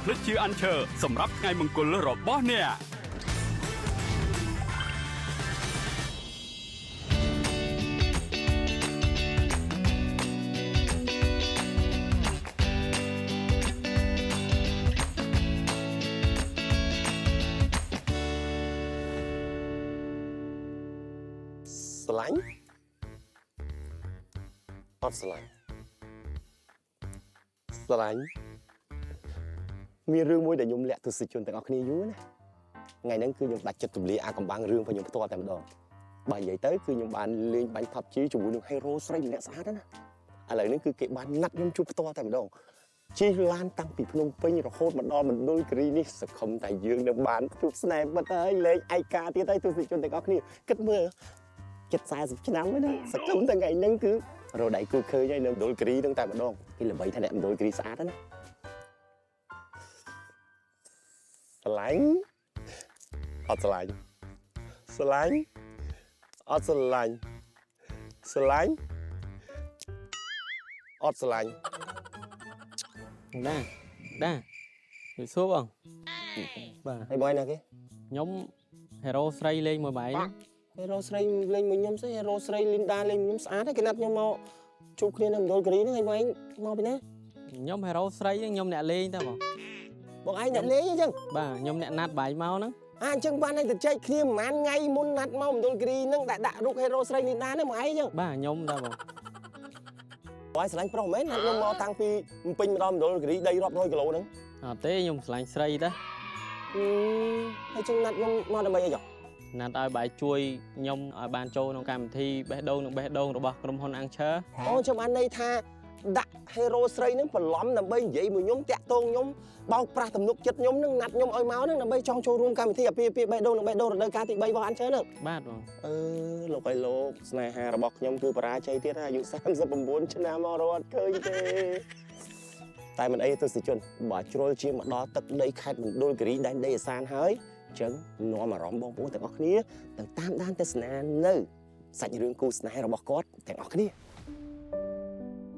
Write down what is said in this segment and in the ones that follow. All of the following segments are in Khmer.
ភ្លេចជាអានឈើសម្រាប់ថ្ងៃមង្គលរបស់អ្នកស្រឡាញ់អត់ស្រឡាញ់ស្រឡាញ់មានរឿងមួយដែលខ្ញុំលាក់ទស្សនិកជនទាំងអស់គ្នាយូរណាថ្ងៃហ្នឹងគឺខ្ញុំដាច់ចិត្តទម្លាយអាកំបាំងរឿងរបស់ខ្ញុំផ្ទាល់តែម្ដងបើនិយាយទៅគឺខ្ញុំបានលេងបាញ់ PUBG ជាមួយនឹង hero ស្រីម្នាក់ស្អាតណាឥឡូវនេះគឺគេបានណាត់ខ្ញុំជួបផ្ទាល់តែម្ដងជិះឡានតាំងពីភ្នំពេញរហូតមកដល់មណ្ឌលគិរីនេះសង្ឃឹមតែយើងនឹងបានជួបស្នេហ៍ពិតហើយលេងឯកាទៀតហើយទស្សនិកជនទាំងអស់គ្នាគិតមើលចិត្ត40ឆ្នាំហើយណាសង្ឃឹមតែថ្ងៃហ្នឹងគឺរដៃគូឃើញហើយនៅមណ្ឌលគិរីហ្នឹងតែម្ដងគេល្បីថាអ្នកមណ្ឌលគិរីស្អាតណាស្រឡាញ់អត់ស្រឡាញ់ស្រឡាញ់អត់ស្រឡាញ់ស្រឡាញ់អត់ស្រឡាញ់ដាជួយសួរបងបាទហើយបងណាគេខ្ញុំ hero ស្រីលេងមួយបាយហ្នឹង hero ស្រីលេងមួយខ្ញុំស្អី hero ស្រី Linda លេងមួយខ្ញុំស្អាតហើយគេណាត់ខ្ញុំមកជួបគ្នានៅមណ្ឌលគិរីហ្នឹងហើយបងឯងមកពីណាខ្ញុំ hero ស្រីហ្នឹងខ្ញុំអ្នកលេងតែបងបងឯងអ្នកលេងអញ្ចឹងបាទខ្ញុំអ្នកណាត់បាយមកហ្នឹងអញ្ចឹងបានតែចែកគ្នាប្រហែលថ្ងៃមុនណាត់មកមណ្ឌលគិរីហ្នឹងដាក់រូប hero ស្រី Linda ហ្នឹងមកឯងអញ្ចឹងបាទខ្ញុំតែបងបងឯងស្រឡាញ់ប្រុសមែនណាត់ខ្ញុំមកតាំងពីពេញមកដល់មណ្ឌលគិរីដីរាប់រយគីឡូហ្នឹងអត់ទេខ្ញុំស្រឡាញ់ស្រីតែហើយចឹងណាត់ខ្ញុំមកដើម្បីអីចុះណាត់ឲ្យបាយជួយខ្ញុំឲ្យបានចូលក្នុងកម្មវិធីបេះដូងរបស់ក្រុមហ៊ុនអង្គឈើអូខ្ញុំបានន័យថាដាក់ hero ស្រីហ្នឹងបន្លំដើម្បីនិយាយមួយខ្ញុំតាក់ទងខ្ញុំបោកប្រាស់ទំនុកចិត្តខ្ញុំនឹងណាត់ខ្ញុំឲ្យមកហ្នឹងដើម្បីចង់ចូលរួមកម្មវិធីអាពាហ៍ពិពាហ៍បេះដូងរដូវកាលទី3របស់អង្គឈើហ្នឹងបាទបងលោកឲ្យលោកស្នេហារបស់ខ្ញុំគឺបរាជ័យទៀតហើយអាយុ39ឆ្នាំមករត់ឃើញទេតែមិនអីទស្សនិកជនបើជ្រុលជាមកដល់ទឹកដីខេត្តមណ្ឌលគិរីដែនដីឦសានហើយអញ្ចឹងនាំអារម្មណ៍បងប្អូនទាំងអស់គ្នាទៅតាមដានទស្សនានៅសាច់រឿងគូស្នេហ៍របស់គាត់ទាំងអស់គ្នា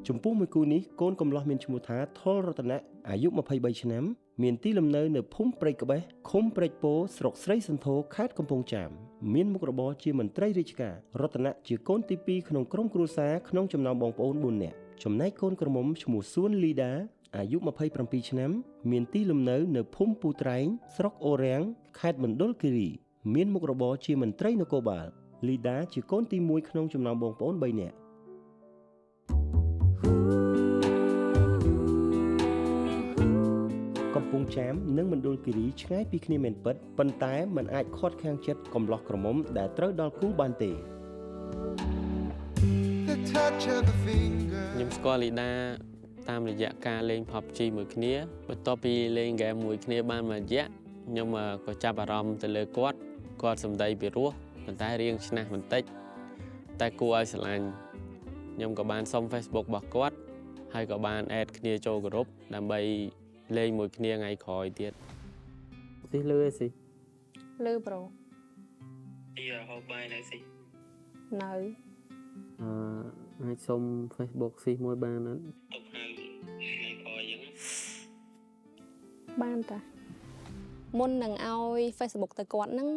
ចំពោះមួយគូនេះកូនកំលោះមានឈ្មោះថាថុលរតនៈអាយុ23ឆ្នាំមានទីលំនៅនៅភូមិព្រែកក្បេះឃុំព្រែកពោស្រុកស្រីសន្ធរខេត្តកំពង់ចាមមានមុខរបរជាមន្ត្រីរាជការរតនៈជាកូនទី2ក្នុងក្រុមគ្រួសារក្នុងចំណោមបងប្អូន4នាក់ចំណែកកូនក្រមុំឈ្មោះសួនលីដាអាយុ27ឆ្នាំមានទីលំនៅនៅភូមិពូត្រែងស្រុកអូរាំងខេត្តមណ្ឌលគិរីមានមុខរបរជាមន្ត្រីនគរបាលលីដាជាកូនទី1ក្នុងចំណោមបងប្អូន3នាក់កំពង់ចាមនិងមណ្ឌលគិរីឆ្ងាយពីគ្នាមែនពិតប៉ុន្តែมันអាចខាត់ខាំងចិត្តកំឡោះក្រមុំដែលត្រូវដល់គូបានទេខ្ញុំស្គាល់លីដាតាមរយៈការលេង PUBG មួយគ្នាបន្ទាប់ពីលេងហ្គេមមួយគ្នាបានមួយរយៈខ្ញុំក៏ចាប់អារម្មណ៍ទៅលើគាត់សម្ដីពីរោះប៉ុន្តែរៀងឆ្នះបន្តិចតែគួរឲ្យស្រឡាញ់ខ្ញុំក៏បានសុំ Facebook របស់គាត់ហើយក៏បាន add គ្នាចូលក្រុមដើម្បីលេងមួយគ្នាថ្ងៃក្រោយទៀតស៊ីលឺឯស៊ីលឺប្រូទីហូបបាយនៅស៊ីនៅអាចសុំ Facebook ស៊ីមួយបានអត់ទុកហៅថ្ងៃក្រោយអញ្ចឹងបានតាមុននឹងឲ្យ Facebook ទៅគាត់ហ្នឹង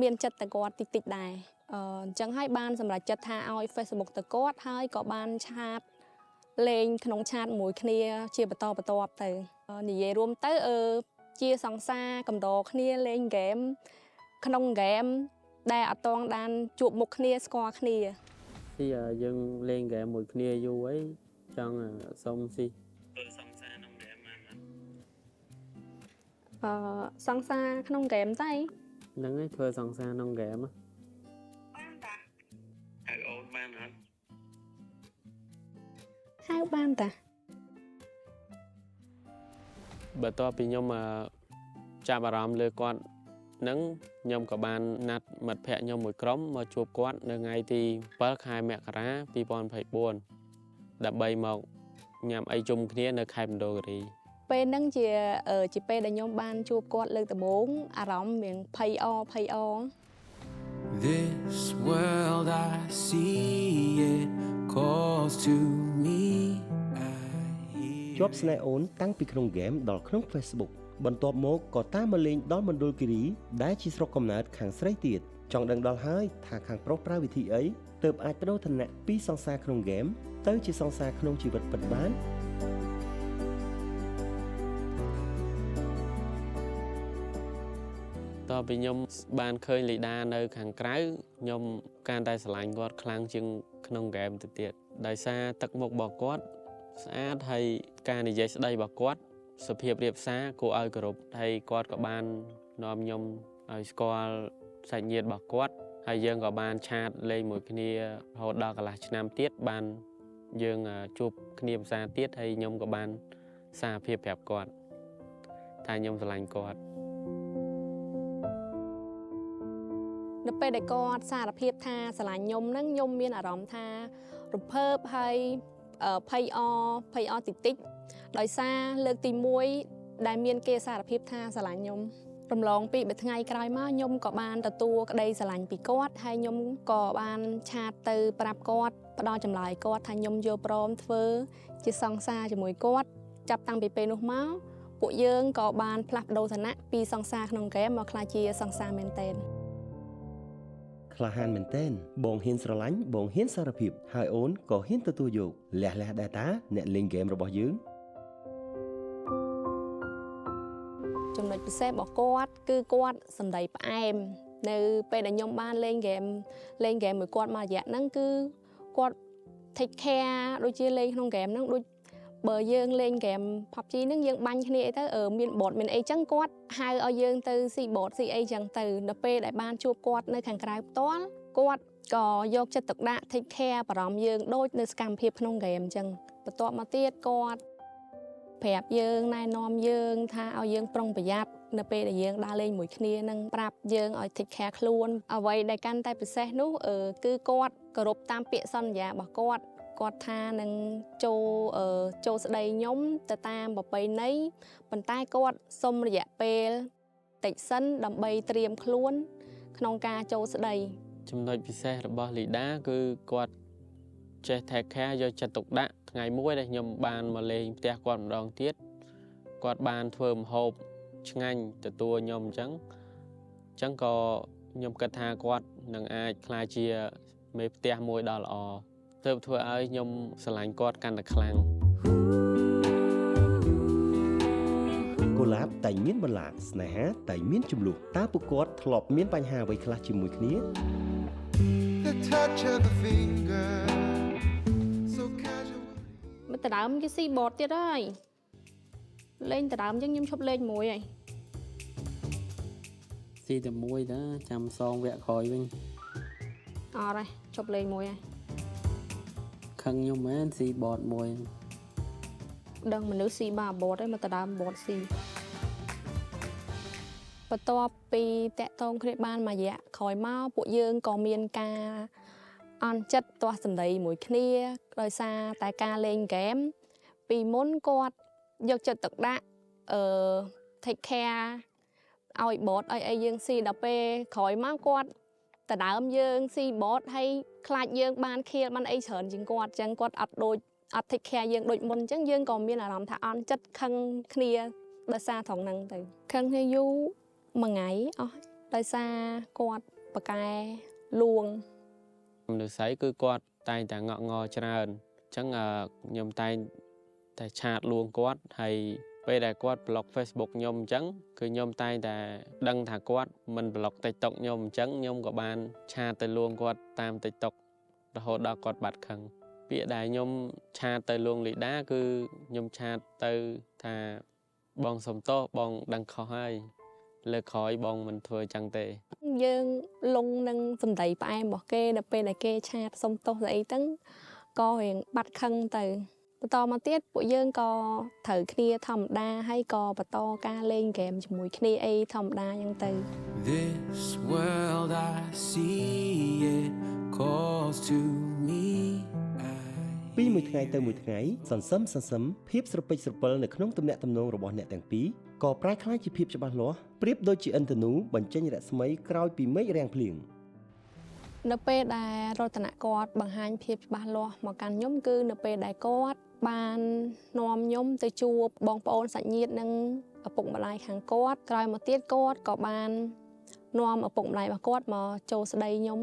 មានចិត្តតែគាត់តិចដែរអញ្ចឹងហើយបានសម្រេចចិត្តថាឲ្យ Facebook ទៅគាត់ហើយក៏បានឆាតលេងក្នុងឆាតមួយគ្នាជាបន្តបន្ទាប់ទៅនិយាយរួមទៅជាសង្សារកំដរគ្នាលេងហ្គេមក្នុងហ្គេមដែលអត់តងបានជួបមុខគ្នាស្គាល់គ្នាទីយើងលេងហ្គេមមួយគ្នាយូរអីចង់សុំស៊ីធ្វើសង្សារក្នុងហ្គេមបានសង្សារក្នុងហ្គេមតែហ្នឹងឯងធ្វើសង្សារក្នុងហ្គេមបានតាហៅអូនបានអត់ហៅបានតាបន្ទាប់ពីខ្ញុំចាប់អារម្មណ៍លើគាត់នឹងខ្ញុំក៏បានណាត់មិត្តភ័ក្តិខ្ញុំមួយក្រុមមកជួបគាត់នៅថ្ងៃទី7ខែមករា2024ដើម្បីមកញ៉ាំអីជុំគ្នានៅខេត្តមណ្ឌលគិរីពេលហ្នឹងជាពេលដែលខ្ញុំបានជួបគាត់លើកដំបូងអារម្មណ៍មានភ័យអ This world I see it calls to me ជាប់ស្នេហ៍អូនតាំងពីក្នុងហ្គេមដល់ក្នុង Facebook បន្ទាប់មកក៏តាមមកលេងដល់មណ្ឌលគិរីដែលជាស្រុកកំណើតខាងស្រីទៀតចង់ដឹងដល់ហើយថាខាងប្រុសប្រើវិធីអីទើបអាចបដូរឋានៈពីសង្សារក្នុងហ្គេមទៅជាសង្សារក្នុងជីវិតពិតបានតពីខ្ញុំបានឃើញលីដានៅខាងក្រៅខ្ញុំកាន់តែស្រឡាញ់គាត់ខ្លាំងជាងក្នុងហ្គេមទៅទៀតដោយសារទឹកមុខរបស់គាត់ស្អាតហើយការនិយាយស្ដីរបស់គាត់សុភាពរាបសារគួរឲ្យគោរពហើយគាត់ក៏បាននាំខ្ញុំឲ្យស្គាល់សាច់ញាតិរបស់គាត់ហើយយើងក៏បានឆាតលេងមួយគ្នារហូតដល់កន្លះឆ្នាំទៀតបានយើងជួបគ្នាភាសាទៀតហើយខ្ញុំក៏បានសារភាពប្រាប់គាត់ថាខ្ញុំស្រឡាញ់គាត់នៅពេលដែលគាត់សារភាពថាស្រឡាញ់ខ្ញុំហ្នឹងខ្ញុំមានអារម្មណ៍ថារំភើបហើយភ័យអតិចតិចដោយសារលើកទី1ដែលមានគេសារភាពថាស្រឡាញ់ខ្ញុំរំលងពី3ថ្ងៃក្រោយមកខ្ញុំក៏បានទទួលក្តីស្រឡាញ់ពីគាត់ហើយខ្ញុំក៏បានឆាតទៅប្រាប់គាត់ផ្ដល់ចម្លើយគាត់ថាខ្ញុំយកព្រមធ្វើជាសង្សារជាមួយគាត់ចាប់តាំងពីពេលនោះមកពួកយើងក៏បានផ្លាស់ប្ដូរឋានៈពីសង្សារក្នុងហ្គេមមកក្លាយជាសង្សារមែនទែនក្លាហានមែនទែនបងហ៊ានស្រឡាញ់បងហ៊ានសារភាពហើយអូនក៏ហ៊ានទទួលយកលះដែរតាអ្នកលេងហ្គេមរបស់យើងចំណុចពិសេសរបស់គាត់គឺគាត់សម្ដីផ្អែមនៅពេលដែលខ្ញុំបានលេងហ្គេមមួយគាត់មួយរយៈហ្នឹងគឺគាត់ take care ដូចជាលេងក្នុងហ្គេមហ្នឹងដូចបើយើងលេងហ្គេម PUBG ហ្នឹងយើងបាញ់គ្នាអីទៅមាន bot មានអីចឹងគាត់ហៅឲ្យយើងទៅស៊ី bot ស៊ីអីចឹងទៅដល់ពេលដែលបានជួបគាត់នៅខាងក្រៅផ្ទាល់គាត់ក៏យកចិត្តទុកដាក់ take care បារម្ភយើងដូចនៅសកម្មភាពក្នុងហ្គេមចឹងបន្ទាប់មកទៀតគាត់ប្រាប់យើងណែនាំយើងថាឲ្យយើងប្រុងប្រយ័ត្ននៅពេលដែលយើងដើរលេងមួយគ្នានឹងប្រាប់យើងឲ្យ take care ខ្លួនអ្វីដែលកាន់តែពិសេសនោះគឺគាត់គោរពតាមពាក្យសន្យារបស់គាត់ថានឹងចូលស្ដីខ្ញុំទៅតាមប្រពៃណីប៉ុន្តែគាត់សុំរយៈពេលតិចសិនដើម្បីត្រៀមខ្លួនក្នុងការចូលស្ដីចំណុចពិសេសរបស់លីដាគឺគាត់ចេះ take care យកចិត្តទុកដាក់ថ្ងៃមួយដែលខ្ញុំបានមកលេងផ្ទះគាត់ម្ដងទៀតគាត់បានធ្វើម្ហូបឆ្ងាញ់ទទួលខ្ញុំអញ្ចឹងក៏ខ្ញុំគិតថាគាត់នឹងអាចក្លាយជាមេផ្ទះមួយដ៏ល្អទើបធ្វើឲ្យខ្ញុំស្រឡាញ់គាត់កាន់តែខ្លាំងកុលាបតែមានបន្លាចស្នេហាតែមានចំនួនតើពួកគាត់ធ្លាប់មានបញ្ហាអ្វីខ្លះជាមួយគ្នា The touch of the finger so casual មកតដើមគេស៊ី bot ទៀតហើយលេងតដើមអញ្ចឹងខ្ញុំឈប់លេងមួយហើយស៊ីតែមួយតាចាំសងវគ្គក្រោយវិញអត់ហើយឈប់លេងមួយហើយខឹងខ្ញុំមែនស៊ី bot មួយដឹងមនុស្សស៊ីបា bot ហើយមកតដើម bot ស៊ីបន្ទាប់ពីតាក់ទងគ្នាបានមួយរយៈក្រោយមកពួកយើងក៏មានការអន់ចិត្តទាស់សម្ដីមួយគ្នាដោយសារតែការលេងហ្គេមពីមុនគាត់យកចិត្តទុកដាក់take care ឲ្យ bot ឲ្យអីយើងស៊ីដល់ពេលក្រោយមកគាត់តដើមយើងស៊ី bot ហើយខ្លាចយើងបានខៀលបានអីច្រើនជាងគាត់អញ្ចឹងគាត់អត់ take care យើងដូចមុនអញ្ចឹងយើងក៏មានអារម្មណ៍ថាអន់ចិត្តខឹងគ្នាដោយសារត្រង់ហ្នឹងទៅខឹងគ្នាយូរមួយថ្ងៃអស់ដោយសារគាត់ប៉កែលួងមនុស្សស្រីគឺគាត់តែងតែងក់ងច្រើនអញ្ចឹងខ្ញុំតែងតែឆាតលួងគាត់ហើយពេលដែលគាត់ block Facebook ខ្ញុំអញ្ចឹងគឺខ្ញុំតែងតែដឹងថាគាត់មិន block TikTok ខ្ញុំអញ្ចឹងខ្ញុំក៏បានឆាតទៅលួងគាត់តាម TikTok រហូតដល់គាត់បាត់ខឹងពាក្យដែលខ្ញុំឆាតទៅលួងលីដាគឺខ្ញុំឆាតទៅថាបងសុំទោសបងដឹងខុសហើយលើក្រោយបងមិនធ្វើអញ្ចឹងទេយើងលងនឹងសម្ដីផ្អែមរបស់គេដល់ពេលដែលគេឆាតសុំទោសស្អីហ្នឹងក៏រៀងបាត់ខឹងទៅបន្តមកទៀតពួកយើងក៏ត្រូវគ្នាធម្មតាហើយក៏បន្តការលេងហ្គេមជាមួយគ្នាអីធម្មតាអញ្ចឹងទៅ This world I see it calls to me ពីមួយថ្ងៃទៅមួយថ្ងៃសន្សឹមភាពស្រពេចស្រពិលនៅក្នុងទំនាក់ទំនងរបស់អ្នកទាំងពីរក៏ប្រែក្លាយជាភាពច្បាស់លាស់ប្រៀបដូចជាឥន្ទនូបញ្ចេញរស្មីក្រោយពីមេឃរាំងភ្លៀងនៅពេលដែលរតនគាត់បង្ហាញភាពច្បាស់លាស់មកកាន់ខ្ញុំគឺនៅពេលដែលគាត់ បាននាំខ្ញុំទៅជួបបងប្អូនសាច់ញាតិនិងឪពុកម្ដាយខាងគាត់ក្រោយមកទៀតគាត់ក៏បាននាំឪពុកម្ដាយរបស់គាត់មកចូលស្ដីខ្ញុំ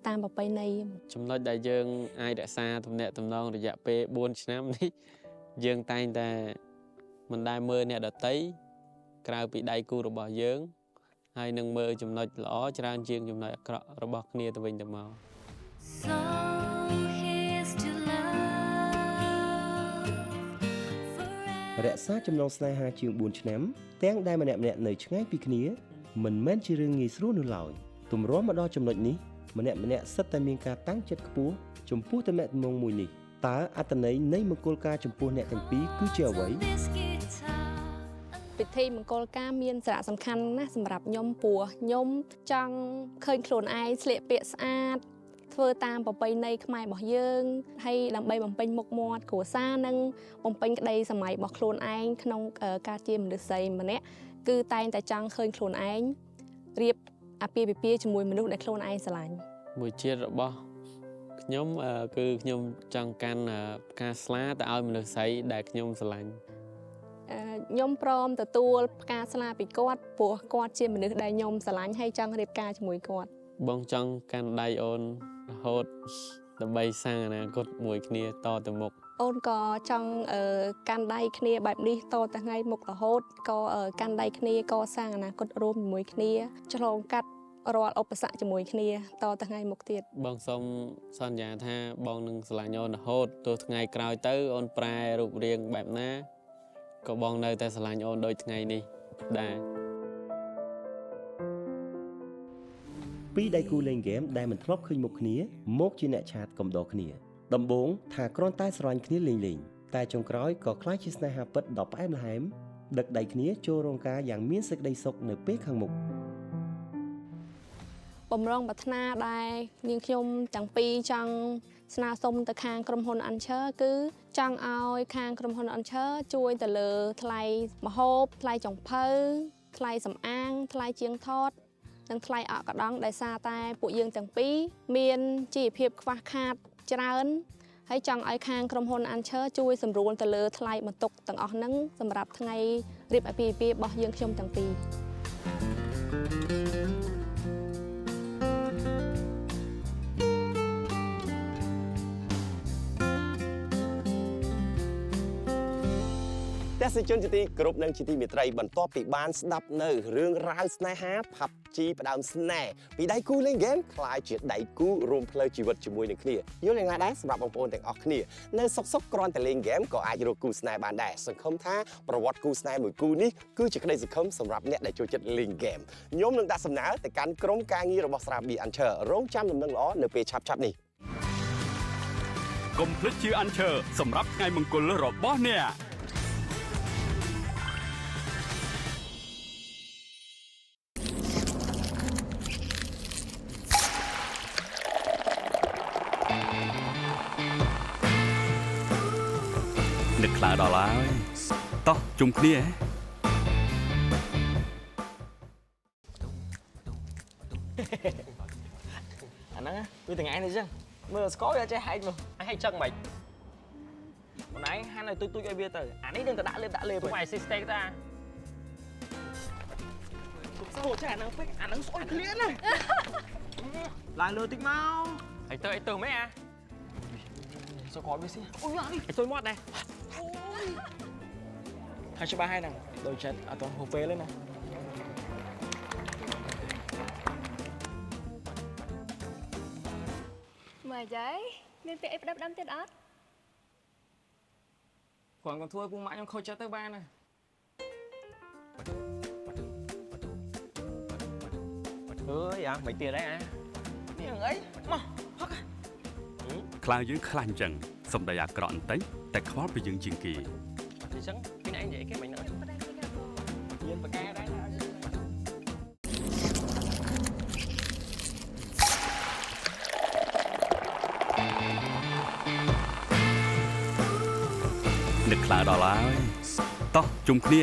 តាមប្រពៃណី ចំណុចដែលយើងអាចរក្សាទំនាក់ទំនងរយៈពេល4ឆ្នាំនេះយើងតែងតែមិនដែលមើលអ្នកដទៃក្រៅពីដៃគូរបស់យើងហើយនឹងមើលចំណុចល្អច្រើនជាងចំណុចអាក្រក់របស់គ្នាទៅវិញទៅមក So here's to love forever. រក្សាចំណងស្នេហាជាង4ឆ្នាំទាំងដែលម្នាក់ៗនៅឆ្ងាយពីគ្នាមិនមែនជារឿងងាយស្រួលនោះឡើយទម្រាំមកដល់ចំណុចនេះម្នាក់ៗសិតតែមានការតាំងចិត្តខ្ពស់ចំពោះទំនាក់ទំនងមួយនេះតើអត្ថន័យនៃមង្គលការចំពោះអ្នកទាំងពីរគឺជាអ្វី This guitar. ពិធីមង្គលការមានសារៈសំខាន់ណាស់សម្រាប់ខ្ញុំព្រោះខ្ញុំចង់ឃើញខ្លួនឯងស្លៀកពាក់ស្អាតធ្វើតាមប្រពៃណីខ្មែររបស់យើងហើយដើម្បីបំពេញមុខមាត់គ្រួសារនិងបំពេញក្តីសម័យរបស់ខ្លួនឯងក្នុងការជាមនុស្សស្រីម្នាក់គឺតែងតែចង់ឃើញខ្លួនឯងរៀបអាពាហ៍ពិពាហ៍ជាមួយមនុស្សដែលខ្លួនឯងស្រឡាញ់ មួយជាតិរបស់ខ្ញុំគឺខ្ញុំចង់កាន់ផ្កាស្លាទៅឲ្យមនុស្សស្រីដែលខ្ញុំស្រឡាញ់ ខ្ញុំព្រមទទួលផ្កាស្លាពីគាត់ព្រោះគាត់ជាមនុស្សដែលខ្ញុំស្រឡាញ់ហើយចង់រៀបការជាមួយគាត់ បងចង់កាន់ដៃអូនរហូតដើម្បីសាងអនាគតមួយគ្នាតទៅមុខ អូនក៏ចង់កាន់ដៃគ្នាបែបនេះតទៅថ្ងៃមុខរហូតក៏កាន់ដៃគ្នាកសាងអនាគតរួមជាមួយគ្នាឆ្លងកាត់រាល់ឧបសគ្គជាមួយគ្នាតទៅថ្ងៃមុខទៀត បងសូមសន្យាថាបងនឹងស្រឡាញ់អូនរហូតទោះថ្ងៃក្រោយទៅអូនប្រែរូបរាងបែបណាក៏បងនៅតែស្រឡាញ់អូនដូចថ្ងៃនេះដែរ ពីរដៃគូលេងហ្គេមដែលមិនធ្លាប់ឃើញមុខគ្នាមកជាអ្នកឆាតកំដរគ្នាដំបូងថាគ្រាន់តែស្រឡាញ់គ្នាលេងៗតែចុងក្រោយក៏ក្លាយជាស្នេហាពិតដ៏ផ្អែមល្ហែមដឹកដៃគ្នាចូលរោងការយ៉ាងមានសេចក្តីសុខនៅពេលខាងមុខ បំរុងប្រាថ្នាដែលនាងខ្ញុំទាំងពីរចង់ស្នើសុំទៅខាងក្រុមហ៊ុន Anchor គឺចង់ឲ្យខាងក្រុមហ៊ុន Anchor ជួយទៅលើថ្លៃម្ហូបថ្លៃចុងភៅថ្លៃសម្អាងថ្លៃជាងថតនិងថ្លៃអកកដងដោយសារតែពួកយើងទាំងពីរមានជីវភាពខ្វះខាតច្រើនហើយចង់ឲ្យខាងក្រុមហ៊ុន Anchor ជួយសម្រួលទៅលើថ្លៃបន្ទុកទាំងអស់ហ្នឹងសម្រាប់ថ្ងៃរៀបអាពាហ៍ពិពាហ៍របស់យើងខ្ញុំទាំងពីរ ទេសជនជាទីគោរពនិងជាទីមេត្រីបន្ទាប់ពីបានស្ដាប់នៅរឿងរ៉ាវស្នេហា PUBG ផ្ដើមស្នេហ៍ពីដៃគូលេងហ្គេមក្លាយជាដៃគូរួមផ្លូវជីវិតជាមួយនឹងគ្នាយល់យ៉ាងណាដែរសម្រាប់បងប្អូនទាំងអស់គ្នានៅសុកគ្រាន់តែលេងហ្គេមក៏អាចរកគូស្នេហ៍បានដែរសង្ឃឹមថាប្រវត្តិគូស្នេហ៍មួយគូនេះគឺជាក្តីសង្ឃឹមសម្រាប់អ្នកដែលចូលចិត្តលេងហ្គេមខ្ញុំនឹងដាក់សំណើទៅកាន់ក្រុមការងាររបស់ស្រាបៀរ Anchor រងចាំដំណឹងល្អនៅពេលឆាប់ៗនេះ កុំភ្លេចជា Anchor សម្រាប់ថ្ងៃមង្គលរបស់អ្នក នឹកខ្លាដល់ហើយតោះជុំគ្នា អាហ្នឹងវាទាំងឯងនេះចឹងមើលស្គាល់វាចេះហែកមកអញហែកចឹងមិនម្នាក់ហាន់ឲ្យទុយទុយឲ្យវាទៅអានេះនឹងទៅដាក់លេបទៅអាយស៊ីស្តេកតាសុខចាអាហ្នឹងពេកអាហ្នឹងស្អុយឃ្លានណាឡើងលើតិចមកអីទៅមែនអាសុខគាត់វាស៊ីអូយអានេះឲ្យទុយមាត់ដែរអូយហើយច្បាស់ហើយហ្នឹងដូចចិត្តអត់ទាន់ហូបពេលទេណា មើលយាយមានពាក្យអីផ្ដាប់ទៀតអត់ គ្រាន់តែធ្វើឲ្យពូម៉ាក់ខ្ញុំខូចចិត្តទៅបានណាអើយអាមិនទៀតទេអានេះអីមកហឹក ខ្លាំងយើងខ្លាញ់ចឹងសំដីអាក្រក់បន្តិចតែខ្វល់ពីយើងជាងគេ អញ្ចឹងពីឯងនិយាយគេមិនហ្នឹងមានបកាដែរណា នឹកខ្លាដល់ហើយតោះជុំគ្នា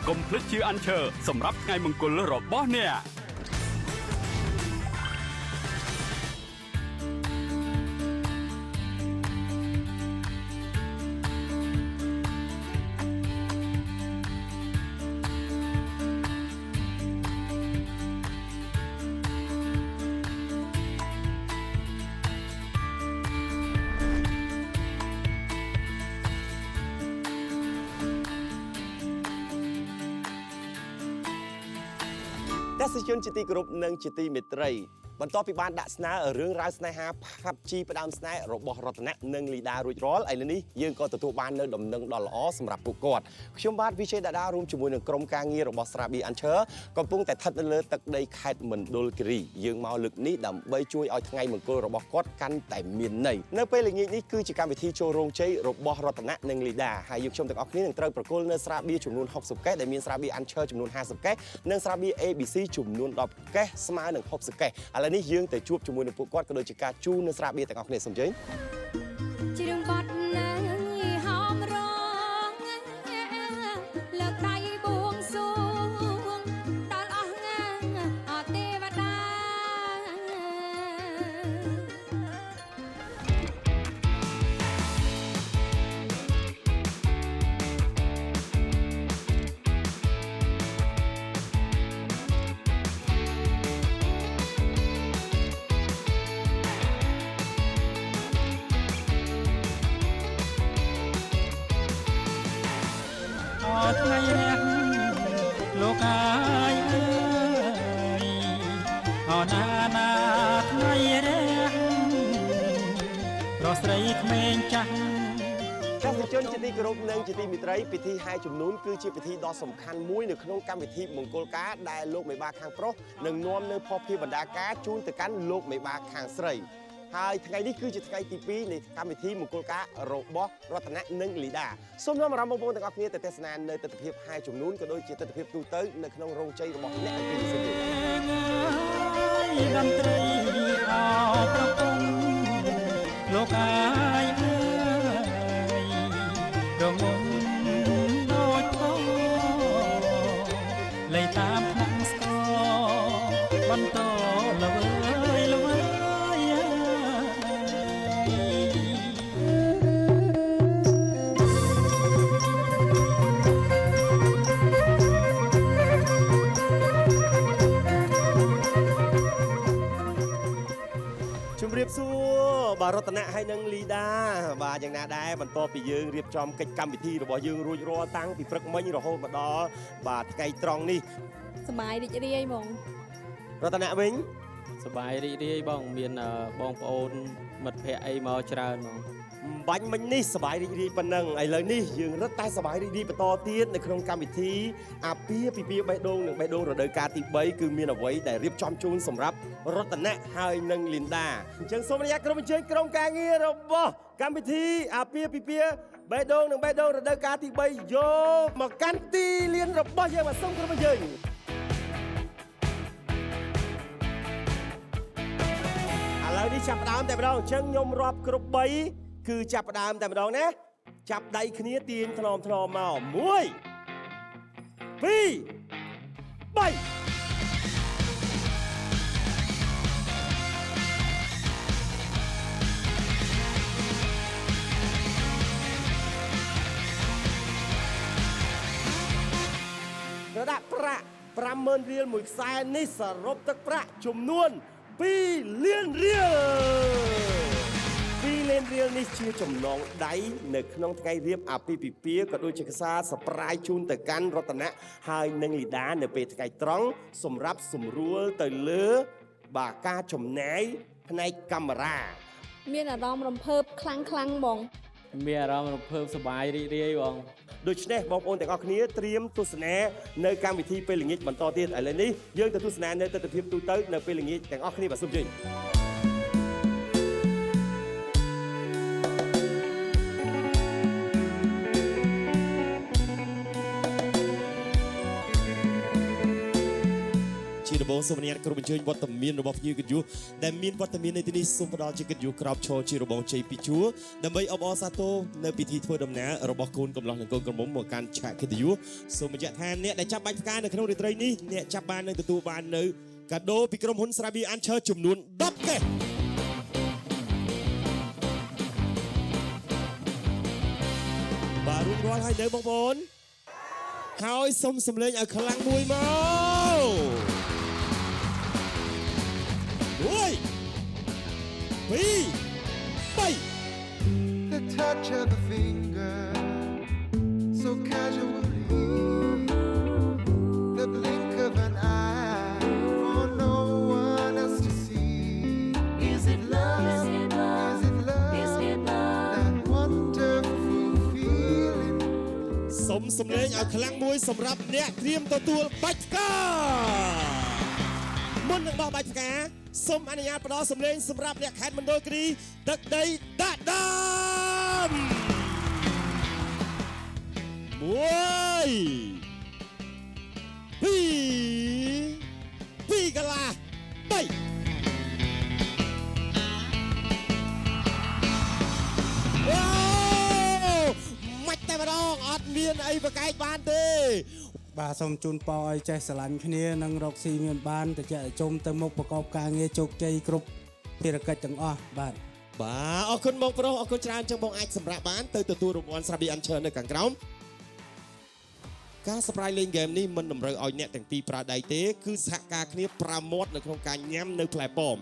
កុំភ្លេចជា Anchor សម្រាប់ថ្ងៃមង្គលរបស់អ្នក សិជនជាទីគោរពនិងជាទីមេត្រីបន្ទាប់ពីបានដាក់ស្នើរឿងរ៉ាវស្នេហា PUBG ផ្ដើមស្នេហ៍របស់រតនៈនិងលីដារួចរាល់ឥឡូវនេះយើងក៏ទទួលបាននៅដំណឹងដ៏ល្អសម្រាប់ពួកគាត់ខ្ញុំបាទវិជ័យដាដារួមជាមួយនឹងក្រុមការងាររបស់ស្រាបៀរអាន់ឈើកំពុងតែស្ថិតនៅលើទឹកដីខេត្តមណ្ឌលគិរីយើងមកលើកនេះដើម្បីជួយឲ្យថ្ងៃមង្គលរបស់គាត់កាន់តែមានន័យនៅពេលល្ងាចនេះគឺជាកម្មវិធីចូលរោងជ័យរបស់រតនៈនិងលីដាហើយយើងខ្ញុំទាំងអស់គ្នានឹងត្រូវប្រគល់នៅស្រាបៀរចំនួន60កេសដែលមានស្រាបៀរអាន់ឈើចំនួន50កេសនិងស្រាបៀរ ABC ចំនួន10កេសស្មើនឹង60កេសឥឡូវនេះយើងទៅជួបជាមួយនឹងពួកគាត់ក៏ដូចជាការជូននៅស្រាបៀរទាំងអស់គ្នាសូមជើញជ្រឿងបាត់នៅហោមរងលើកដៃបួងសួងដល់អស់ងាអទេវតាថ្ងៃរះលោកអាយអើយអណាណាថ្ងៃរះរស្រីក្មេងចាស់ចាស់ជនជាទីគោរពនិងជាទីមេត្រីពិធីហែជំនូនគឺជាពិធីដ៏សំខាន់មួយនៅក្នុងកម្មវិធីមង្គលការដែលលោកមេបាខាងប្រុសនឹងនាំនៅភ័ព្វភាបណ្ដាការជូនទៅកាន់លោកមេបាខាងស្រីហើយថ្ងៃនេះគឺជាថ្ងៃទី2នៃកម្មវិធីមង្គលការរបស់រតនៈនិងលីដាសូមនាំអារម្មណ៍បងប្អូនទាំងអស់គ្នាទៅទស្សនានៅទស្សនវិជ្ជាហែជំនូនក៏ដូចជាទស្សនវិជ្ជាទូទៅនៅក្នុងរោងជ័យរបស់អ្នកឲ្យពីសិនទៅតន្ត្រីអោប្រពន្ធលោកអាយអើយរងំដូចពោលៃតាមផ្នែកស្គរបន្តល្វើយល្វើយជំរាបសួរបាទរតនៈហើយនិងលីដាបាទយ៉ាងណាដែរបន្ទាប់ពីយើងរៀបចំកិច្ចកម្មវិធីរបស់យើងរួចរាល់តាំងពីព្រឹកមិញរហូតមកដល់បាទថ្ងៃត្រង់នេះសប្បាយរីករាយបងរតនៈវិញ សប្បាយរីករាយបងមានបងប្អូនមិត្តភ័ក្តិអីមកច្រើនហ្មង បាញ់មិញនេះសប្បាយរីករាយប៉ុណ្ណឹងឥឡូវនេះយើងរត់តែសប្បាយរីករាយបន្តទៀតនៅក្នុងកម្មវិធីអាពាហ៍ពិពាហ៍បេះដូងនិងបេះដូងរដូវកាលទី3គឺមានអ្វីដែលរៀបចំជូនសម្រាប់រតនៈហើយនិងលីនដាអញ្ចឹងសូមអនុញ្ញាតក្រុមអញ្ជើញក្រុមការងាររបស់កម្មវិធីអាពាហ៍ពិពាហ៍បេះដូងនិងបេះដូងរដូវកាលទី3យកមកកាន់ទីលានរបស់យើងមកសូមក្រុមអញ្ជើញឥឡូវនេះចាប់ផ្ដើមតែម្ដងអញ្ចឹងខ្ញុំរាប់គ្រប់3គឺចាប់ផ្ដើមតែម្ដងណាចាប់ដៃគ្នាទាញថ្នមថ្នមមក1 2 3រដាក់ប្រាក់50000រៀលមួយខ្សែនេះសរុបទឹកប្រាក់ចំនួន2លានរៀល2លានរៀលនេះជាចំណងដៃនៅក្នុងថ្ងៃរៀបអាពាហ៍ពិពាហ៍ក៏ដូចជាសារសប្រាយជូនទៅកាន់រតនៈហើយនិងលីដានៅពេលថ្ងៃត្រង់សម្រាប់សម្រួលទៅលើបាទការចំណាយផ្នែកកាមេរ៉ាមានអារម្មណ៍រំភើបខ្លាំងៗបង មានអារម្មណ៍រំភើបសប្បាយរីករាយបង ដូច្នេះបងប្អូនទាំងអស់គ្នាត្រៀមទស្សនានៅកម្មវិធីពេលល្ងាចបន្តទៀតឥឡូវនេះយើងទៅទស្សនានៅទស្សនវិជ្ជាទូទៅនៅពេលល្ងាចទាំងអស់គ្នាបាទសូមជើញ ជាដំបូងសូមអនុញ្ញាតក្រុមអញ្ជើញវត្តមានរបស់ភ្ញៀវកិត្តិយសដែលមានវត្តមាននៅទីនេះសូមផ្ដល់ជាកិត្តិយសក្រោបឈរជារបងជ័យពីជួរដើម្បីអបអរសាទរនៅពិធីធ្វើដំណើររបស់កូនកំលោះនិងកូនក្រមុំមកកាន់ឆាកកិត្តិយសសូមបញ្ជាក់ថាអ្នកដែលចាប់បាច់ផ្កានៅក្នុងរាត្រីនេះអ្នកចាប់បាននឹងទទួលបាននៅកាដូពីក្រុមហ៊ុនស្រាបៀរអាន់ឈើចំនួន10កេសបាទរួចរាល់ហើយនៅបងប្អូនហើយសូមសម្លេងឲ្យខ្លាំងមួយមក The touch of a finger, so casually, the blink of an eye. សំឡេងឲ្យខ្លាំងមួយសម្រាប់អ្នកត្រៀមទទួលបាច់ផ្កាមុននឹងបោះបាច់ផ្កាសូមអនុញ្ញាតផ្ដល់សំឡេងសម្រាប់អ្នកខេត្តមណ្ឌលគិរីទឹកដីដាក់ដើម1 2 កន្លះ 3 មិនតែម្ដងអត់មានអីប្រកែកបានទេ បាទសូមជូនពរឲ្យចេះស្រឡាញ់គ្នានិងរកស៊ីមានបានទៅជាជុំទៅមុខប្រកបការងារជោគជ័យគ្រប់ភារកិច្ចទាំងអស់បាទអរគុណបងប្រុសអរគុណច្រើនចឹងបងអាចសម្រាប់បានទៅទទួលរង្វាន់ស្រាបៀរអញ្ជើញនៅខាងក្រោមការសម្រាយលេងហ្គេមនេះមិនតម្រូវឲ្យអ្នកទាំងពីរប្រើដៃទេគឺសហការគ្នាប្រើមាត់នៅក្នុងការញ៉ាំនៅផ្លែប៉ោម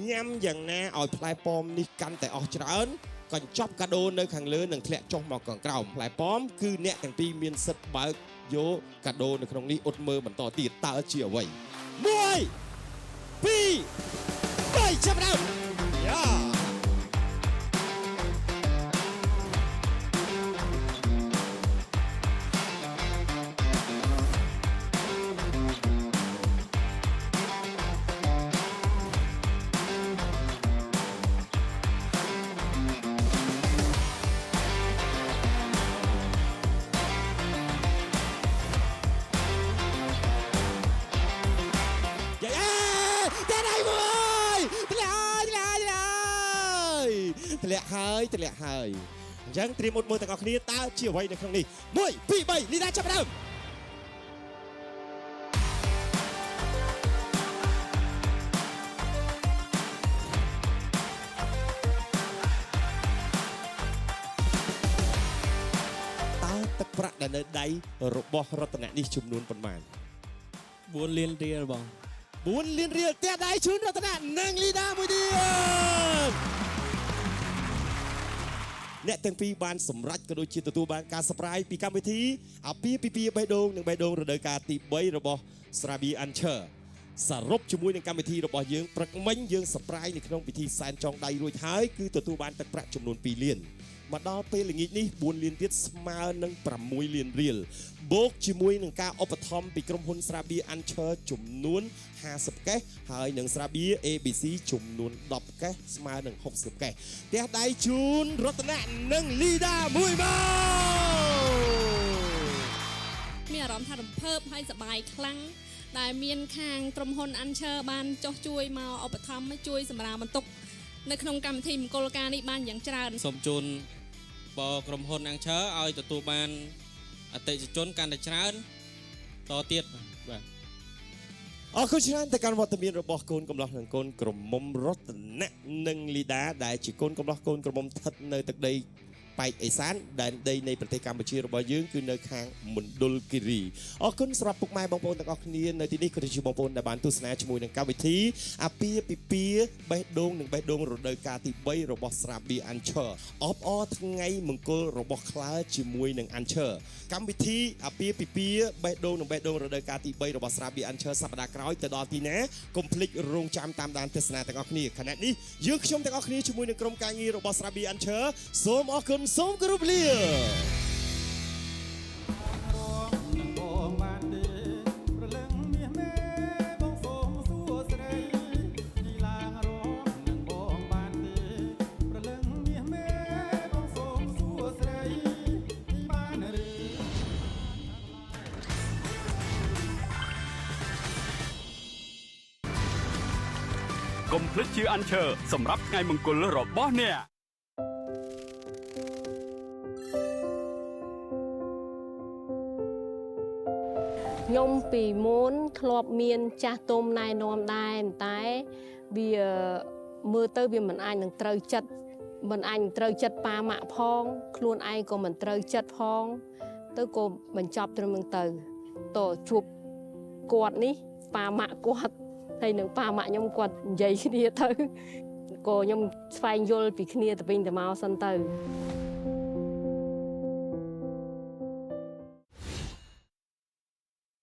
ញ៉ាំយ៉ាងណាឲ្យផ្លែប៉ោមនេះកាន់តែអស់ច្រើនកញ្ចប់កាដូនៅខាងលើនឹងធ្លាក់ចុះមកខាងក្រោមផ្លែប៉ោមគឺអ្នកទាំងពីរមានសិទ្ធិបើកយកកាដូនៅក្នុងនេះអ៊ុតមើលបន្តទៀតតើជាអ្វី1 2 3ចាប់ដើមយ៉ាធ្លាក់ហើយអញ្ចឹងត្រៀមអ៊ុតមើលទាំងអស់គ្នាតើជាអ្វីនៅក្នុងនេះ1 2 3លីដាចាប់ដើមតើទឹកប្រាក់ដែលនៅដៃរបស់រតនៈនេះចំនួនប៉ុន្មាន4 លានរៀលបង4 លានរៀលផ្ទះដៃជូនរតនៈនិងលីដាមួយទៀតអ្នកទាំងពីរបានសម្រេចក៏ដូចជាទទួលបានការសប្រាយពីកម្មវិធីអាពាហ៍ពិពាហ៍បេះដូងនិងបេះដូងរដូវកាលទី3របស់ស្រាបៀរអាន់ឈើសរុបជាមួយនឹងកម្មវិធីរបស់យើងព្រឹកមិញយើងសប្រាយនៅក្នុងពិធីសែនចងដៃរួចហើយគឺទទួលបានទឹកប្រាក់ចំនួន2 លានមកដល់ពេលល្ងាចនេះ4 លានទៀតស្មើនឹង6 លានរៀលបូកជាមួយនឹងការឧបត្ថម្ភពីក្រុមហ៊ុនស្រាបៀរអាន់ឈើចំនួន50កេសហើយនឹងស្រាបៀរ ABC ចំនួន10កេសស្មើនឹង60កេសផ្ទះដៃជូនរតនៈនិងលីដាមួយមកមានអារម្មណ៍ថារំភើបហើយសប្បាយខ្លាំងដែលមានខាងក្រុមហ៊ុនអាន់ឈើបានចុះជួយមកឧបត្ថម្ភជួយសម្រាលបន្ទុកនៅក្នុងកម្មវិធីមង្គលការនេះបានយ៉ាងច្រើនសូមជូនបក្រុមហ៊ុនអាំងឈើឲ្យទទួលបានអតិថិជនកាន់តែច្រើនតទៀតបាទអរគុណច្រើនទៅកាន់វត្តមានរបស់កូនកំលោះនិងកូនក្រមុំរតនៈនិងលីដាដែលជាកូនកំលោះកូនក្រមុំស្ថិតនៅទឹកដីប៉ែកអេសានដែនដីនៃប្រទេសកម្ពុជារបស់យើងគឺនៅខាងមណ្ឌលគិរីអរគុណសម្រាប់ពុកម៉ែបងប្អូនទាំងអស់គ្នានៅទីនេះក៏ជាបងប្អូនដែលបានទស្សនាជាមួយនឹងកម្មវិធីអាពាហ៍ពិពាហ៍បេះដូងនិងបេះដូងរដូវកាលទី3របស់ស្រាបៀរអាន់ឈើអបអរថ្ងៃមង្គលរបស់ខ្លើជាមួយនឹងអាន់ឈើកម្មវិធីអាពាហ៍ពិពាហ៍បេះដូងនិងបេះដូងរដូវកាលទី3របស់ស្រាបៀរអាន់ឈើសប្តាហ៍ក្រោយទៅដល់ទីណាកុំភ្លេចរងចាំតាមដានទស្សនាទាំងអស់គ្នាខណៈនេះយើងខ្ញុំទាំងអស់គ្នាជាមួយនឹងក្រុមការងាររបស់ស្រាបៀរអាន់ឈើសូមអរគុណសូមគោរពលាកុំភ្លេចជាអាន់ឈើសម្រាប់ថ្ងៃមង្គលរបស់អ្នកខ្ញុំពីមុនធ្លាប់មានចាស់ទុំណែនាំដែរតែវាមើលទៅវាមិនអាចនឹងត្រូវចិត្តមិនអាចត្រូវចិត្តប៉ាម៉ាក់ផងខ្លួនឯងក៏មិនត្រូវចិត្តផងទៅក៏បញ្ចប់ត្រឹមនឹងទៅតជួបគាត់នេះប៉ាម៉ាក់គាត់ហើយនឹងប៉ាម៉ាក់ខ្ញុំគាត់និយាយគ្នាទៅក៏ខ្ញុំស្វែងយល់ពីគ្នាទៅវិញទៅមកសិនទៅ